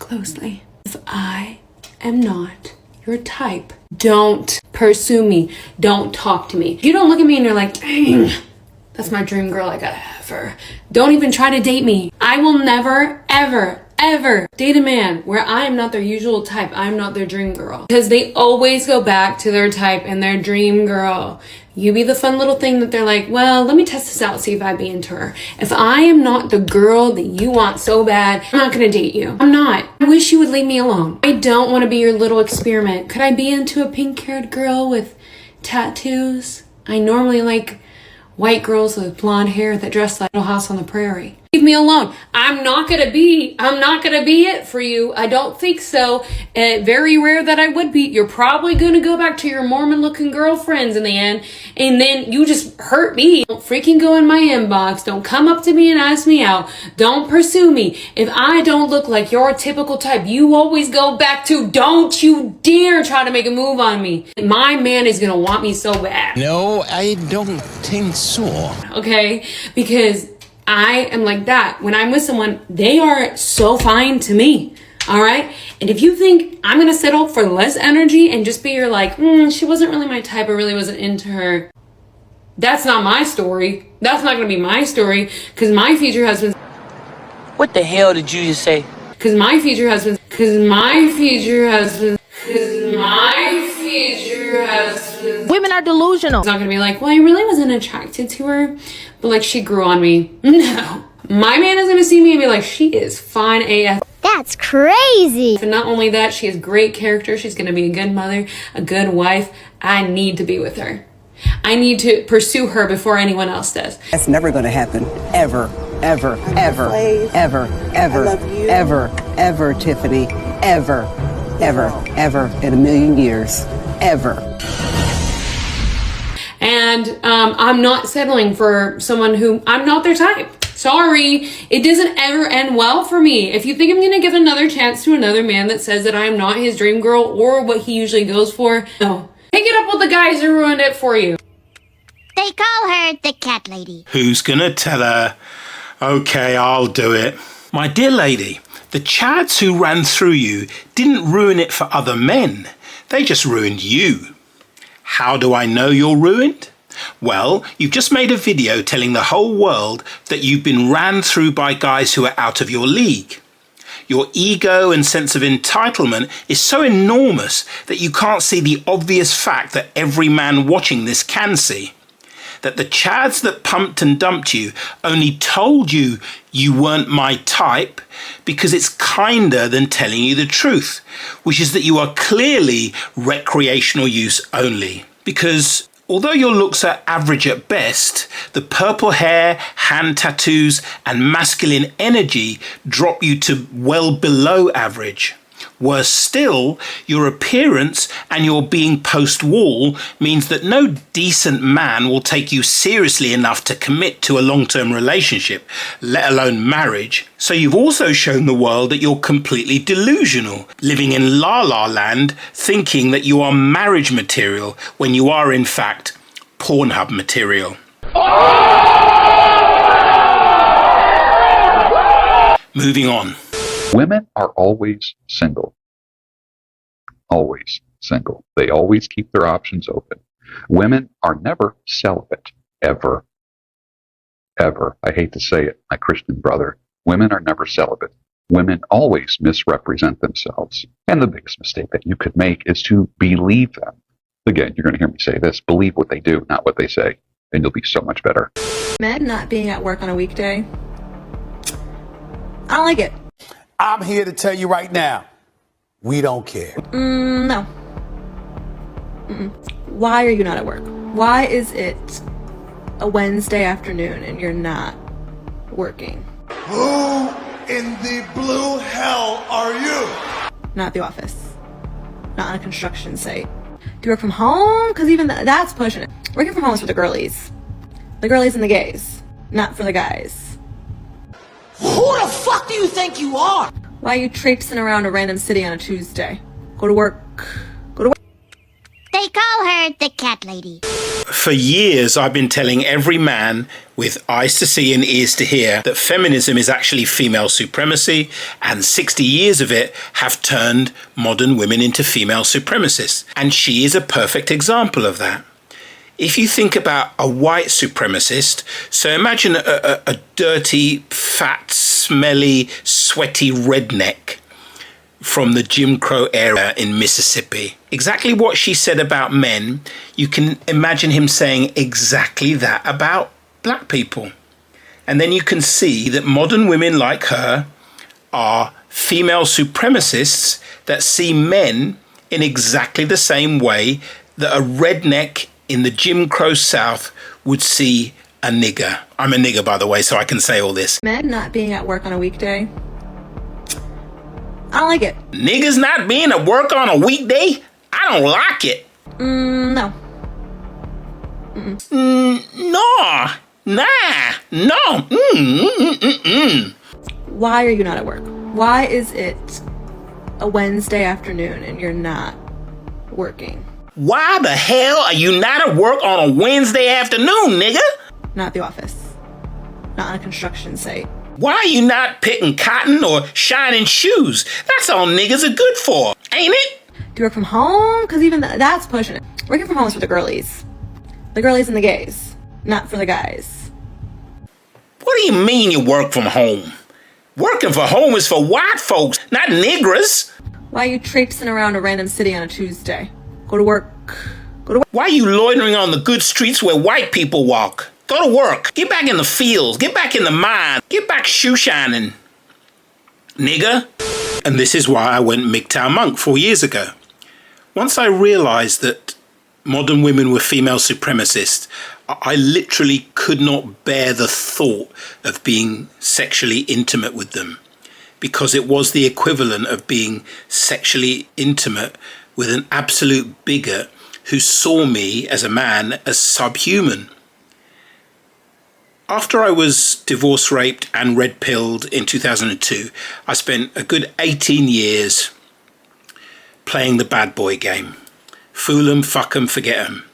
closely. If I am not your type, don't pursue me. Don't talk to me. You don't look at me and you're like, dang, that's my dream girl, I gotta have her. Don't even try to date me. I will never, ever date a man where I am not their usual type. I'm not their dream girl. Because they always go back to their type and their dream girl. You be the fun little thing that they're like, well, let me test this out, see if I be into her. If I am not the girl that you want so bad, I'm not gonna date you. I'm not. I wish you would leave me alone. I don't want to be your little experiment. Could I be into a pink-haired girl with tattoos? I normally like white girls with blonde hair that dress like Little House on the Prairie. Leave me alone. I'm not gonna be it for you. I don't think so. Very rare that I would be. You're probably gonna go back to your Mormon looking girlfriends in the end, and then you just hurt me. Don't freaking go in my inbox. Don't come up to me and ask me out. Don't pursue me. If I don't look like your typical type, you always go back to, don't you dare try to make a move on me. My man is gonna want me so bad. No, I don't think so. Okay? Because I am like that. When I'm with someone, they are so fine to me. All right? And if you think I'm going to settle for less energy and just be your like, she wasn't really my type, I really wasn't into her. That's not my story. That's not going to be my story. Because my future husband's... What the hell did you just say? Because my future husband's... Women are delusional. It's not gonna be like, well, I really wasn't attracted to her, but like she grew on me. No. My man is gonna see me and be like, she is fine AF. That's crazy. And not only that, she has great character. She's gonna be a good mother, a good wife. I need to be with her. I need to pursue her before anyone else does. That's never gonna happen. Ever, ever, ever, ever, ever, ever, ever, Tiffany. Ever, ever, ever in a million years. Ever. And I'm not settling for someone who I'm not their type. Sorry, it doesn't ever end well for me. If you think I'm gonna give another chance to another man that says that I am not his dream girl or what he usually goes for, no. Pick it up with the guys who ruined it for you. They call her the cat lady. Who's gonna tell her? Okay, I'll do it. My dear lady, the chads who ran through you didn't ruin it for other men. They just ruined you. How do I know you're ruined? Well, you've just made a video telling the whole world that you've been ran through by guys who are out of your league. Your ego and sense of entitlement is so enormous that you can't see the obvious fact that every man watching this can see. That the chads that pumped and dumped you only told you you weren't my type because it's kinder than telling you the truth, which is that you are clearly recreational use only. Because although your looks are average at best, the purple hair, hand tattoos, and masculine energy drop you to well below average. Worse still, your appearance and your being post-wall means that no decent man will take you seriously enough to commit to a long-term relationship, let alone marriage. So you've also shown the world that you're completely delusional, living in la-la land, thinking that you are marriage material when you are in fact Pornhub material. Moving on. Women are always single. Always single. They always keep their options open. Women are never celibate. Ever. Ever. I hate to say it, my Christian brother. Women are never celibate. Women always misrepresent themselves. And the biggest mistake that you could make is to believe them. Again, you're going to hear me say this. Believe what they do, not what they say. And you'll be so much better. Men not being at work on a weekday. I don't like it. I'm here to tell you right now, we don't care. No. Why are you not at work? Why is it a Wednesday afternoon and you're not working? Who in the blue hell are you? Not at the office. Not on a construction site. Do you work from home? Because even that's pushing it. Working from home is for the girlies. The girlies and the gays. Not for the guys. Who the fuck do you think you are? Why are you traipsing around a random city on a Tuesday? Go to work. Go to work. They call her the cat lady. For years, I've been telling every man with eyes to see and ears to hear that feminism is actually female supremacy, and 60 years of it have turned modern women into female supremacists. And she is a perfect example of that. If you think about a white supremacist, so imagine a dirty, fat, smelly, sweaty redneck from the Jim Crow era in Mississippi. Exactly what she said about men, you can imagine him saying exactly that about black people. And then you can see that modern women like her are female supremacists that see men in exactly the same way that a redneck in the Jim Crow South would see a nigger. I'm a nigger, by the way, so I can say all this. Men not being at work on a weekday, I don't like it. Niggas not being at work on a weekday? I don't like it. No. No. Why are you not at work? Why is it a Wednesday afternoon and you're not working? Why the hell are you not at work on a Wednesday afternoon, nigga? Not at the office. Not on a construction site. Why are you not picking cotton or shining shoes? That's all niggas are good for, ain't it? Do you work from home? Because even that's pushing it. Working from home is for the girlies. The girlies and the gays. Not for the guys. What do you mean you work from home? Working from home is for white folks, not niggers. Why are you traipsing around a random city on a Tuesday? Go to work. Go to work. Why are you loitering on the good streets where white people walk? Go to work. Get back in the fields. Get back in the mine. Get back shoe shining, nigga. And this is why I went MGTOW monk 4 years ago. Once I realized that modern women were female supremacists, I literally could not bear the thought of being sexually intimate with them, because it was the equivalent of being sexually intimate with an absolute bigot who saw me as a man as subhuman. After I was divorce raped and red pilled in 2002, I spent a good 18 years playing the bad boy game. Fool 'em, fuck 'em, forget 'em.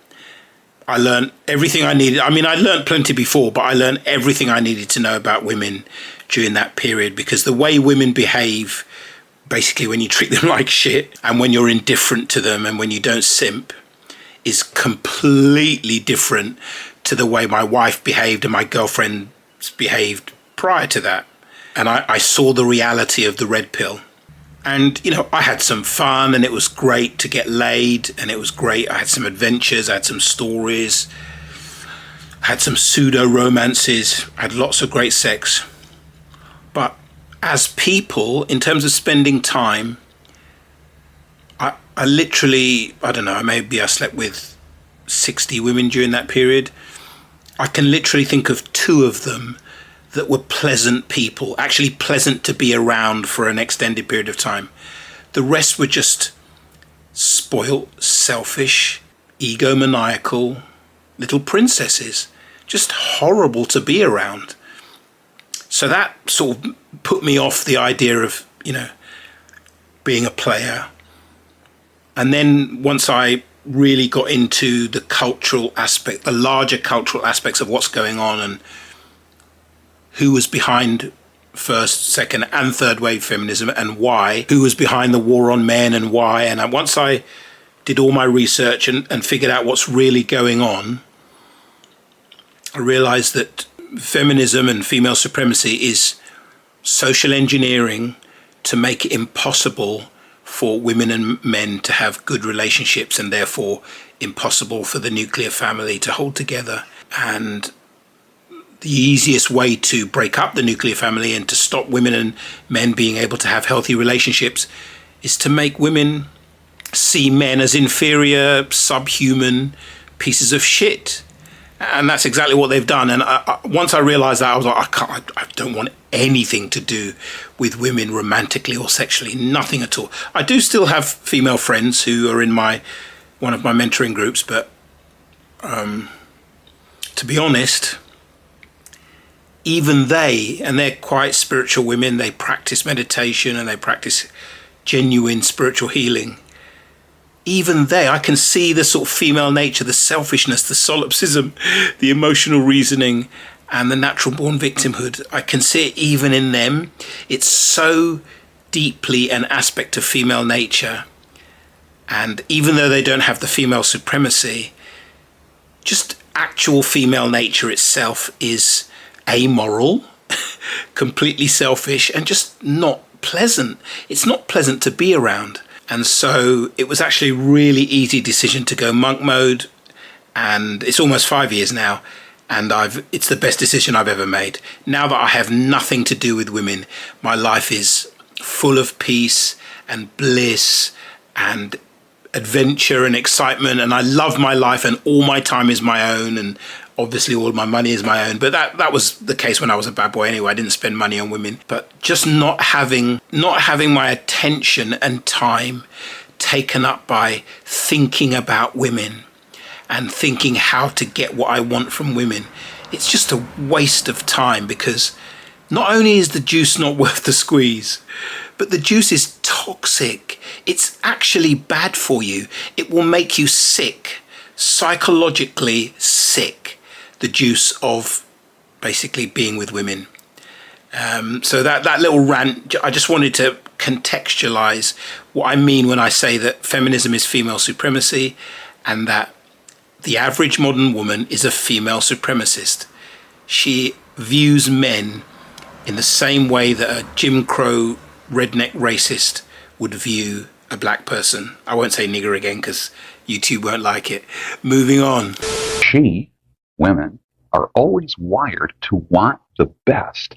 I learned everything I needed. I mean, I learned plenty before, but I learned everything I needed to know about women during that period, because the way women behave, basically when you treat them like shit and when you're indifferent to them and when you don't simp, is completely different to the way my wife behaved and my girlfriends behaved prior to that. And I saw the reality of the red pill. And, you know, I had some fun and it was great to get laid and it was great. I had some adventures, I had some stories, I had some pseudo romances, I had lots of great sex. But as people, in terms of spending time, I literally, I don't know, maybe I slept with 60 women during that period. I can literally think of 2 of them that were pleasant people, actually pleasant to be around for an extended period of time. The rest were just spoilt, selfish, egomaniacal little princesses, just horrible to be around. So that sort of put me off the idea of, you know, being a player. And then once I really got into the cultural aspect, the larger cultural aspects of what's going on and who was behind first, second and third wave feminism and why, who was behind the war on men and why. And once I did all my research and figured out what's really going on, I realized that feminism and female supremacy is social engineering to make it impossible for women and men to have good relationships, and therefore impossible for the nuclear family to hold together. And the easiest way to break up the nuclear family and to stop women and men being able to have healthy relationships is to make women see men as inferior, subhuman pieces of shit. And that's exactly what they've done. And once I realized that, I was like, I don't want anything to do with women romantically or sexually, nothing at all. I do still have female friends who are in one of my mentoring groups, but to be honest, even and they're quite spiritual women, they practice meditation and they practice genuine spiritual healing. even I can see the sort of female nature, the selfishness, the solipsism, the emotional reasoning, and the natural born victimhood. I can see it even in them. It's so deeply an aspect of female nature. And even though they don't have the female supremacy, just actual female nature itself is amoral, completely selfish, and just not pleasant. It's not pleasant to be around. And so it was actually a really easy decision to go monk mode. And it's almost 5 years now. And it's the best decision I've ever made. Now that I have nothing to do with women, my life is full of peace and bliss and adventure and excitement. And I love my life, and all my time is my own. And obviously all my money is my own. But that was the case when I was a bad boy anyway. I didn't spend money on women. But just not having my attention and time taken up by thinking about women and thinking how to get what I want from women. It's just a waste of time, because not only is the juice not worth the squeeze, but the juice is toxic. It's actually bad for you. It will make you sick, psychologically sick, the juice of basically being with women. So that little rant, I just wanted to contextualize what I mean when I say that feminism is female supremacy, and that the average modern woman is a female supremacist. She views men in the same way that a Jim Crow redneck racist would view a black person. I won't say nigger again because YouTube won't like it. Moving on. Women, are always wired to want the best,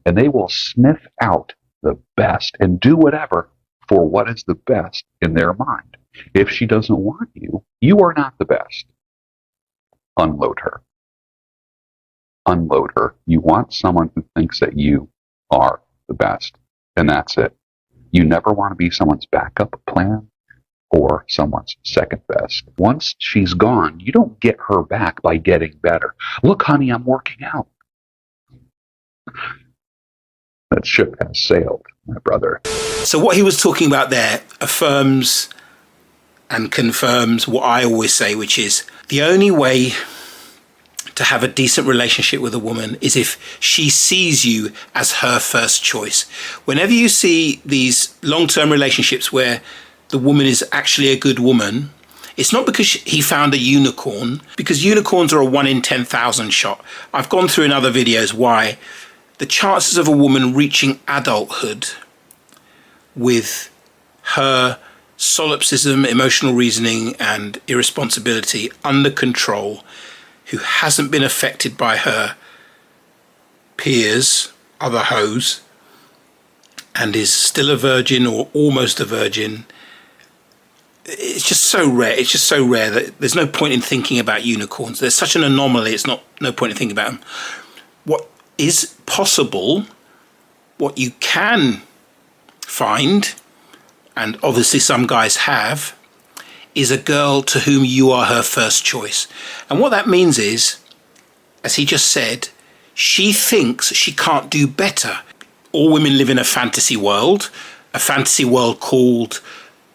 and they will sniff out the best and do whatever for what is the best in their mind. If she doesn't want you, you are not the best. Unload her. Unload her. You want someone who thinks that you are the best, and that's it. You never want to be someone's backup plan or someone's second best. Once she's gone, you don't get her back by getting better. Look, honey, I'm working out. That ship has sailed, my brother. So what he was talking about there affirms and confirms what I always say, which is the only way to have a decent relationship with a woman is if she sees you as her first choice. Whenever you see these long-term relationships where the woman is actually a good woman, it's not because he found a unicorn, because unicorns are a 1 in 10,000 shot. I've gone through in other videos why the chances of a woman reaching adulthood with her solipsism, emotional reasoning, and irresponsibility under control, who hasn't been affected by her peers, other hoes, and is still a virgin or almost a virgin, it's just so rare. It's just so rare that there's no point in thinking about unicorns. There's such an anomaly. It's no point in thinking about them. What is possible, what you can find, and obviously some guys have, is a girl to whom you are her first choice. And what that means is, as he just said, she thinks she can't do better. All women live in a fantasy world called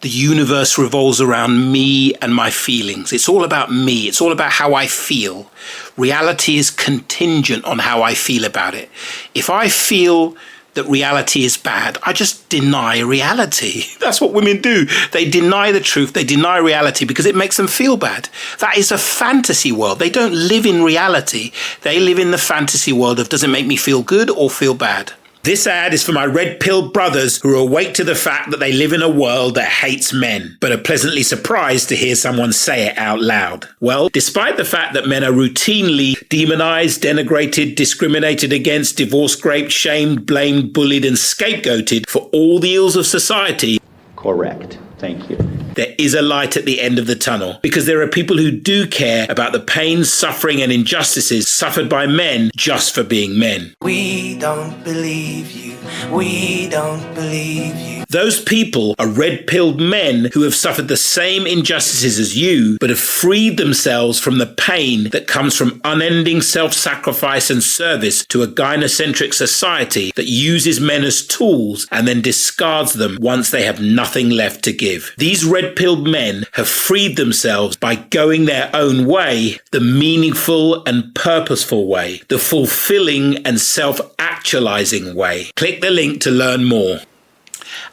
the universe revolves around me and my feelings. It's all about me. It's all about how I feel. Reality is contingent on how I feel about it. If I feel that reality is bad, I just deny reality. That's what women do. They deny the truth. They deny reality because it makes them feel bad. That is a fantasy world. They don't live in reality. They live in the fantasy world of, does it make me feel good or feel bad? This ad is for my red-pilled brothers who are awake to the fact that they live in a world that hates men, but are pleasantly surprised to hear someone say it out loud. Well, despite the fact that men are routinely demonized, denigrated, discriminated against, divorce-raped, shamed, blamed, bullied, and scapegoated for all the ills of society. Correct. Thank you. There is a light at the end of the tunnel, because there are people who do care about the pain, suffering, and injustices suffered by men just for being men. We don't believe you. We don't believe you. Those people are red-pilled men who have suffered the same injustices as you, but have freed themselves from the pain that comes from unending self-sacrifice and service to a gynocentric society that uses men as tools and then discards them once they have nothing left to give. These red red-pilled men have freed themselves by going their own way, the meaningful and purposeful way, the fulfilling and self-actualizing way. Click the link to learn more.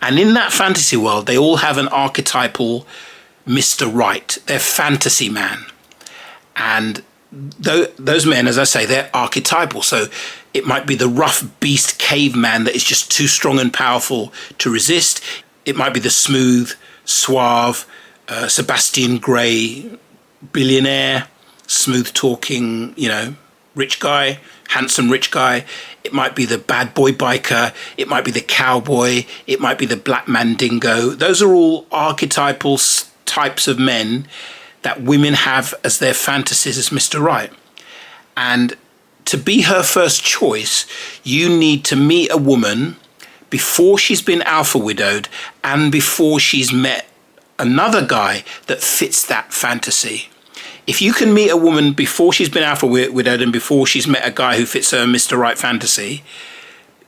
And in that fantasy world, they all have an archetypal Mr. Right, their fantasy man. And those men, as I say, they're archetypal. So it might be the rough beast caveman that is just too strong and powerful to resist. It might be the smooth, suave, Sebastian Grey billionaire, smooth talking, rich guy, handsome rich guy. It might be the bad boy biker. It might be the cowboy. It might be the black mandingo. Those are all archetypal types of men that women have as their fantasies as Mr. Right. And to be her first choice, you need to meet a woman before she's been alpha widowed and before she's met another guy that fits that fantasy. If you can meet a woman before she's been alpha widowed and before she's met a guy who fits her Mr. Right fantasy,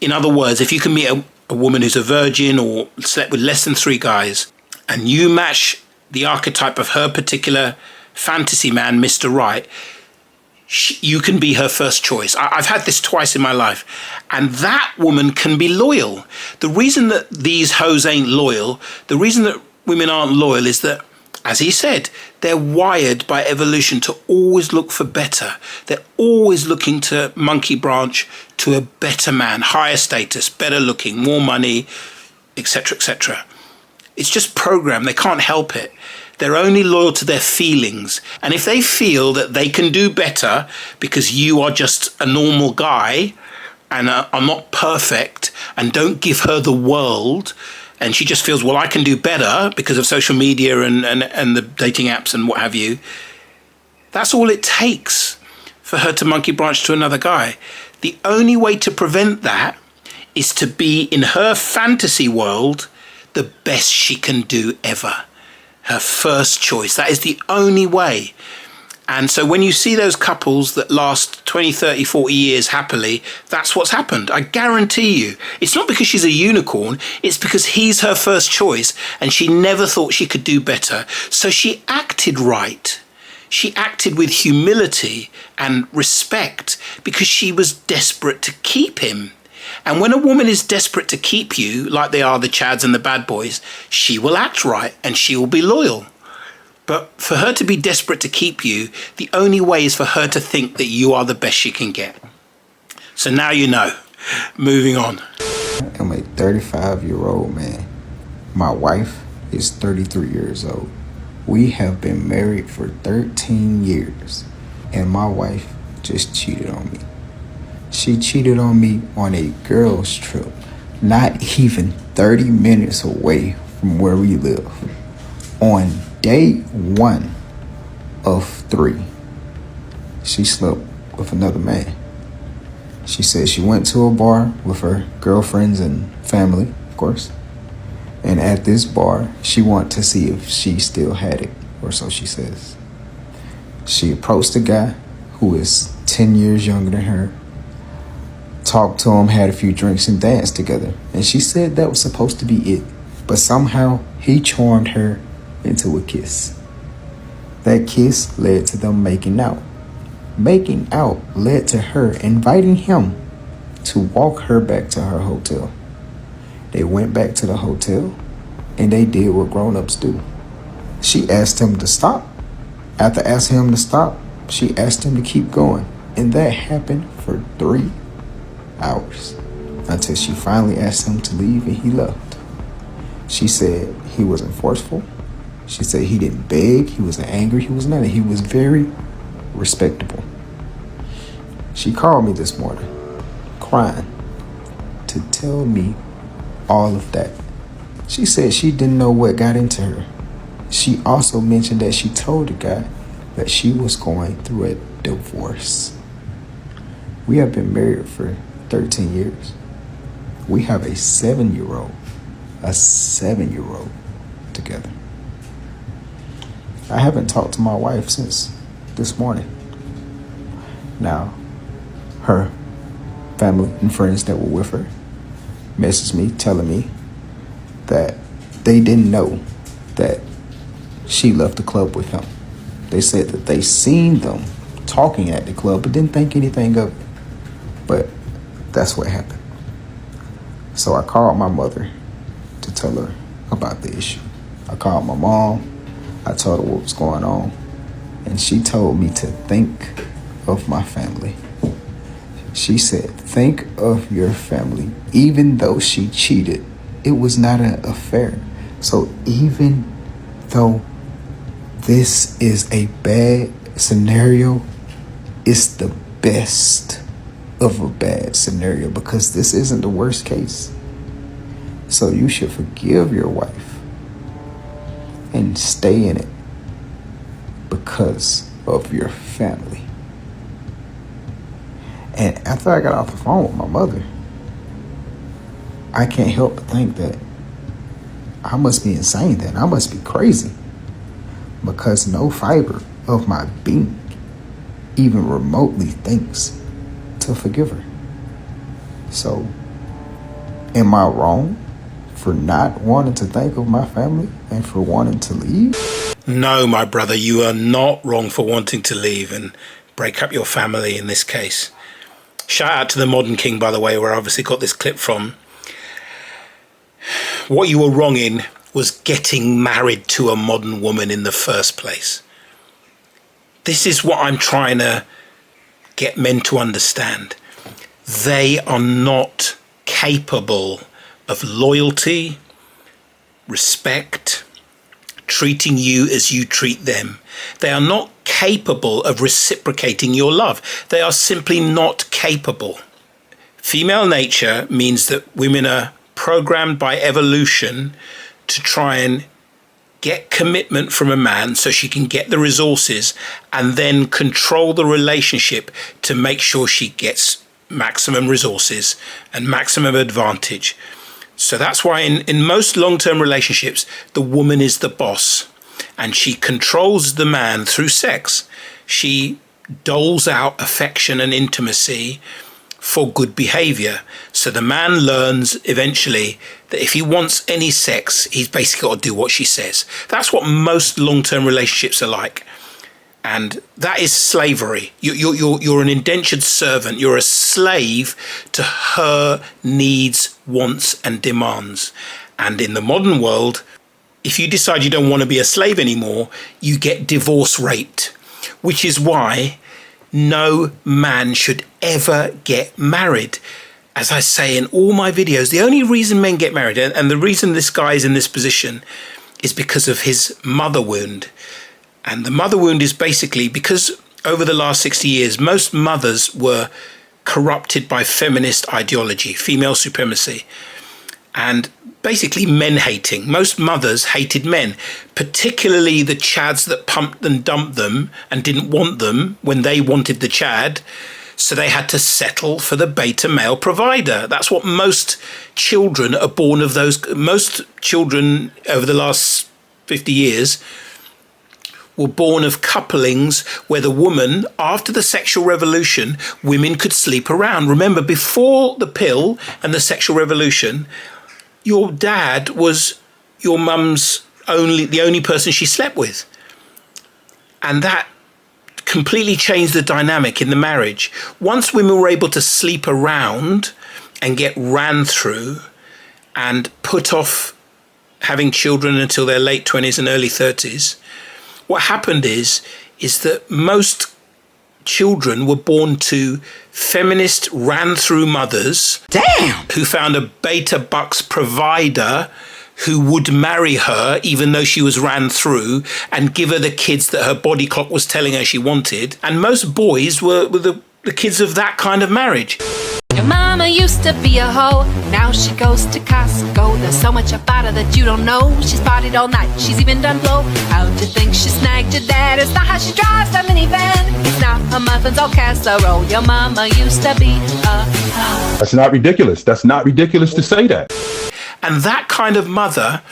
in other words, if you can meet a woman who's a virgin or slept with less than 3 guys, and you match the archetype of her particular fantasy man, Mr. Right, you can be her first choice. I've had this twice in my life. And that woman can be loyal. The reason that these hoes ain't loyal, the reason that women aren't loyal is that, as he said, they're wired by evolution to always look for better. They're always looking to monkey branch to a better man, higher status, better looking, more money, etc., etc. It's just programmed. They can't help it. They're only loyal to their feelings. And if they feel that they can do better because you are just a normal guy and are not perfect and don't give her the world, and she just feels, well, I can do better because of social media and the dating apps and what have you, that's all it takes for her to monkey branch to another guy. The only way to prevent that is to be in her fantasy world the best she can do ever. Her first choice. That is the only way. And so when you see those couples that last 20, 30, 40 years happily, that's what's happened. I guarantee you. It's not because she's a unicorn. It's because he's her first choice and she never thought she could do better. So she acted right. She acted with humility and respect because she was desperate to keep him. And when a woman is desperate to keep you, like they are the Chads and the bad boys, she will act right and she will be loyal. But for her to be desperate to keep you, the only way is for her to think that you are the best she can get. So now you know. Moving on. I'm a 35-year-old man. My wife is 33 years old. We have been married for 13 years, and my wife just cheated on me. She cheated on me on a girls' trip, not even 30 minutes away from where we live. On day 1 of 3, she slept with another man. She said she went to a bar with her girlfriends and family, of course. And at this bar, she wanted to see if she still had it, or so she says. She approached a guy who is 10 years younger than her, talked to him, had a few drinks, and danced together. And she said that was supposed to be it. But somehow he charmed her into a kiss. That kiss led to them making out. Making out led to her inviting him to walk her back to her hotel. They went back to the hotel and they did what grown-ups do. She asked him to stop. After asking him to stop, she asked him to keep going. And that happened for 3 hours until she finally asked him to leave and he left. She said he wasn't forceful. She said he didn't beg, he wasn't angry, he was nothing. He was very respectable. She called me this morning, crying, to tell me all of that. She said she didn't know what got into her. She also mentioned that she told the guy that she was going through a divorce. We have been married for 13 years. We have a 7-year-old together. I haven't talked to my wife since this morning. Now, her family and friends that were with her messaged me telling me that they didn't know that she left the club with him. They said that they seen them talking at the club but didn't think anything of it. But that's what happened. So I called my mother to tell her about the issue. I called my mom. I told her what was going on. And she told me to think of my family. She said, think of your family. Even though she cheated, it was not an affair. So even though this is a bad scenario, it's the best of a bad scenario because this isn't the worst case. So you should forgive your wife and stay in it because of your family. And after I got off the phone with my mother, I can't help but think that I must be insane then. I must be crazy because no fiber of my being even remotely thinks to forgive her. So, am I wrong for not wanting to think of my family and for wanting to leave? No, my brother, you are not wrong for wanting to leave and break up your family in this case. Shout out to the Modern King, by the way, where I obviously got this clip from. What you were wrong in was getting married to a modern woman in the first place. This is what I'm trying to get men to understand. They are not capable of loyalty, respect, treating you as you treat them. They are not capable of reciprocating your love. They are simply not capable. Female nature means that women are programmed by evolution to try and get commitment from a man so she can get the resources and then control the relationship to make sure she gets maximum resources and maximum advantage. So that's why in most long-term relationships, the woman is the boss and she controls the man through sex. She doles out affection and intimacy for good behavior. So the man learns eventually that if he wants any sex, he's basically got to do what she says. That's what most long-term relationships are like. And that is slavery. You're an indentured servant. You're a slave to her needs, wants, and demands. And in the modern world, if you decide you don't want to be a slave anymore, you get divorce raped, which is why no man should ever get married. As I say in all my videos, the only reason men get married, and the reason this guy is in this position, is because of his mother wound. And the mother wound is basically because over the last 60 years, most mothers were corrupted by feminist ideology, female supremacy, and basically men hating. Most mothers hated men, particularly the chads that pumped and dumped them and didn't want them when they wanted the chad. So they had to settle for the beta male provider. That's what most children are born of. Most children over the last 50 years were born of couplings where the woman, after the sexual revolution, women could sleep around. Remember, before the pill and the sexual revolution, your dad was your mum's the only person she slept with. And that completely changed the dynamic in the marriage. Once women were able to sleep around and get ran through and put off having children until their late 20s and early 30s, what happened is that most children were born to feminist ran-through mothers. Damn! Who found a beta bucks provider who would marry her even though she was ran through and give her the kids that her body clock was telling her she wanted. And most boys were the kids of that kind of marriage. Your mama used to be a hoe, now she goes to Costco. There's so much about her that you don't know. She's partied all night, she's even done blow. How'd you think she snagged your dad? It's not how she drives that minivan. It's not her muffins or casserole. Your mama used to be a hoe. That's not ridiculous. That's not ridiculous to say that. And that kind of mother,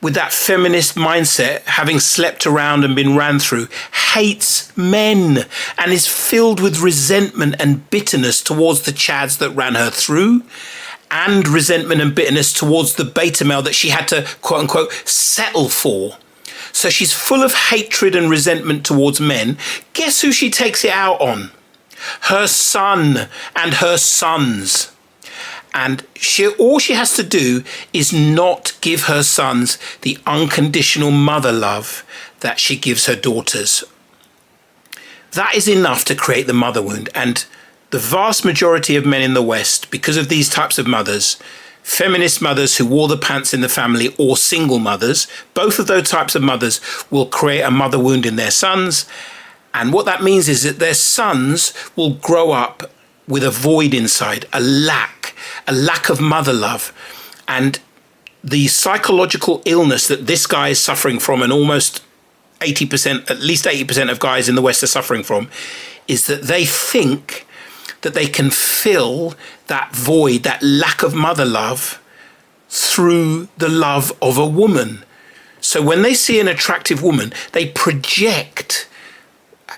with that feminist mindset, having slept around and been ran through, hates men and is filled with resentment and bitterness towards the chads that ran her through, and resentment and bitterness towards the beta male that she had to, quote unquote, settle for. So she's full of hatred and resentment towards men. Guess who she takes it out on? Her son and her sons. And all she has to do is not give her sons the unconditional mother love that she gives her daughters. That is enough to create the mother wound. And the vast majority of men in the West, because of these types of mothers, feminist mothers who wore the pants in the family, or single mothers, both of those types of mothers will create a mother wound in their sons. And what that means is that their sons will grow up with a void inside, a lack of mother love. And the psychological illness that this guy is suffering from, and almost 80%, at least 80% of guys in the West are suffering from, is that they think that they can fill that void, that lack of mother love, through the love of a woman. So when they see an attractive woman, they project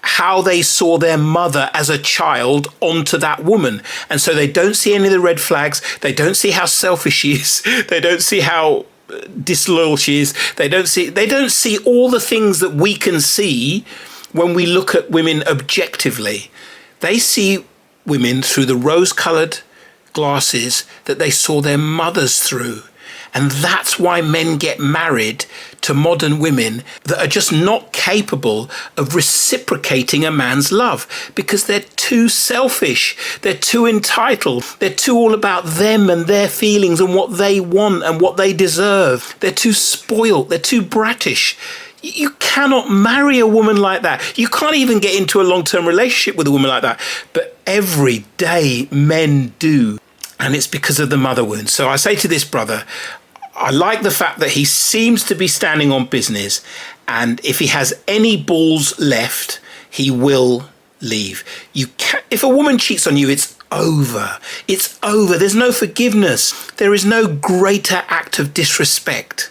how they saw their mother as a child onto that woman. And so they don't see any of the red flags. They don't see how selfish she is. They don't see how disloyal she is. They don't see all the things that we can see when we look at women objectively. They see women through the rose-coloured glasses that they saw their mothers through. And that's why men get married to modern women that are just not capable of reciprocating a man's love, because they're too selfish, they're too entitled, they're too all about them and their feelings and what they want and what they deserve. They're too spoilt, they're too brattish. You cannot marry a woman like that. You can't even get into a long-term relationship with a woman like that. But every day men do. And it's because of the mother wound. So I say to this brother, I like the fact that he seems to be standing on business. And if he has any balls left, he will leave. If a woman cheats on you, it's over. It's over. There's no forgiveness. There is no greater act of disrespect.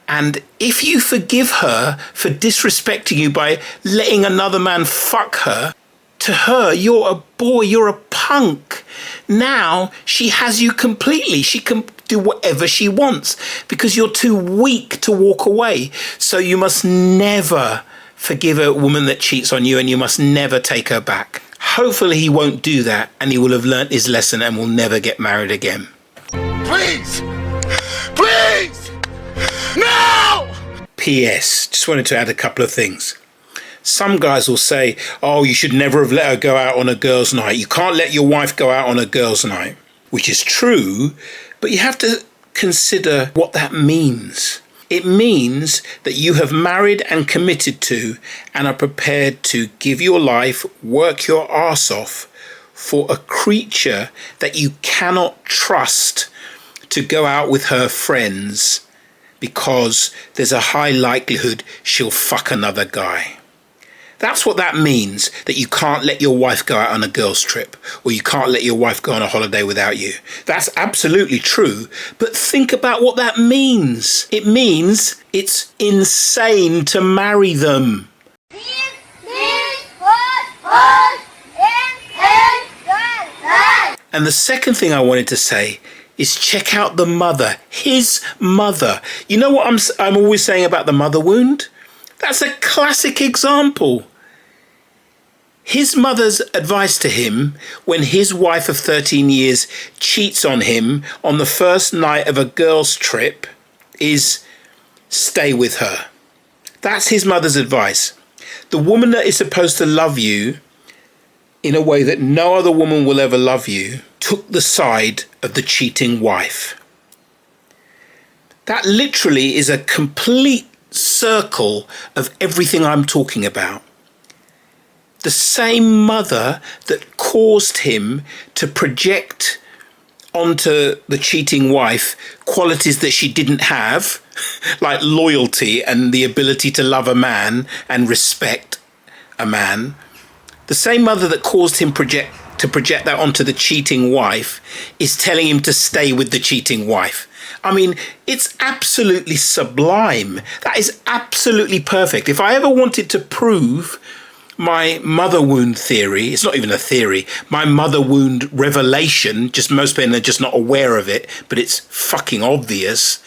And if you forgive her for disrespecting you by letting another man fuck her, to her, you're a boy, you're a punk. Now she has you completely. She can do whatever she wants because you're too weak to walk away. So you must never forgive a woman that cheats on you, and you must never take her back. Hopefully he won't do that, and he will have learnt his lesson and will never get married again. Please! Please! No! P.S. Just wanted to add a couple of things. Some guys will say, oh, you should never have let her go out on a girls' night. You can't let your wife go out on a girls' night, which is true, but you have to consider what that means. It means that you have married and committed to and are prepared to give your life, work your arse off for a creature that you cannot trust to go out with her friends because there's a high likelihood she'll fuck another guy. That's what that means, that you can't let your wife go out on a girls' trip, or you can't let your wife go on a holiday without you. That's absolutely true, but think about what that means. It means it's insane to marry them. And the second thing I wanted to say is check out the mother, his mother. You know what I'm always saying about the mother wound? That's a classic example. His mother's advice to him when his wife of 13 years cheats on him on the first night of a girls' trip is stay with her. That's his mother's advice. The woman that is supposed to love you in a way that no other woman will ever love you took the side of the cheating wife. That literally is a complete circle of everything I'm talking about. The same mother that caused him to project onto the cheating wife qualities that she didn't have, like loyalty and the ability to love a man and respect a man. The same mother that caused him to project that onto the cheating wife is telling him to stay with the cheating wife. I mean, it's absolutely sublime. That is absolutely perfect. If I ever wanted to prove my mother wound theory, it's not even a theory, my mother wound revelation, just most men are just not aware of it, but it's fucking obvious.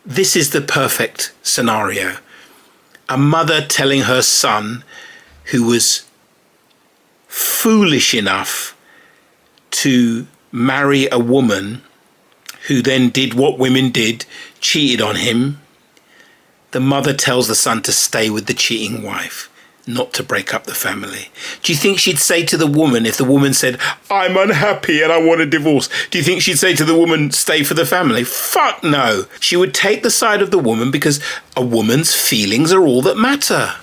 This is the perfect scenario. A mother telling her son, who was foolish enough to marry a woman who then did what women did, cheated on him. The mother tells the son to stay with the cheating wife, not to break up the family. Do you think she'd say to the woman, if the woman said, I'm unhappy and I want a divorce, do you think she'd say to the woman, stay for the family? Fuck no. She would take the side of the woman because a woman's feelings are all that matter.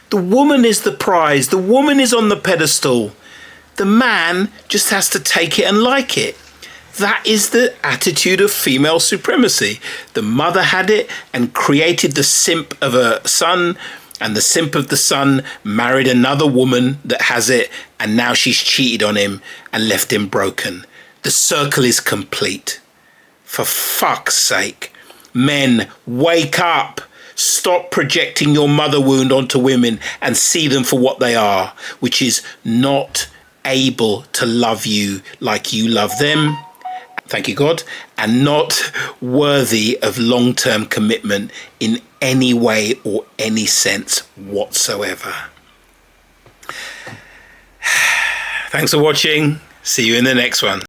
The woman is the prize. The woman is on the pedestal. The man just has to take it and like it. That is the attitude of female supremacy. The mother had it and created the simp of a son, and the simp of the son married another woman that has it, and now she's cheated on him and left him broken. The circle is complete. For fuck's sake. Men, wake up. Stop projecting your mother wound onto women and see them for what they are, which is not able to love you like you love them. Thank you, God, and not worthy of long-term commitment in any way or any sense whatsoever. Thanks for watching. See you in the next one.